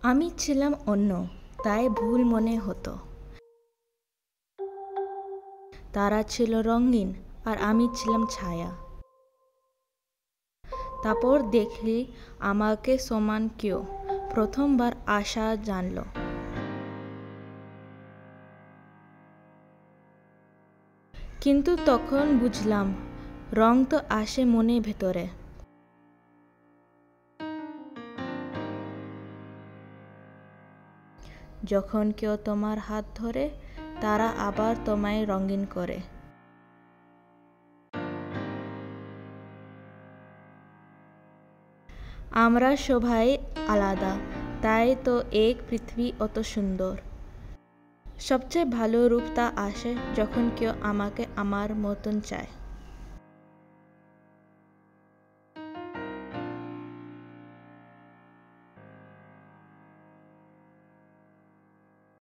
আমি ছিলাম অন্য, তাই ভুল মনে হতো। তারা ছিল রঙিন আর আমি ছিলাম ছায়া। তারপর দেখলি আমাকে সমান কেউ প্রথমবার আশা জানল। কিন্তু তখন বুঝলাম রং তো আসে মনে ভেতরে। যখন কেউ তোমার হাত ধরে, তারা আবার তোমায় রঙিন করে। আমরা সবাই আলাদা, তাই তো এক পৃথিবী অত সুন্দর। সবচেয়ে ভালো রূপটা আসে যখন কেউ আমাকে আমার মতন চায়।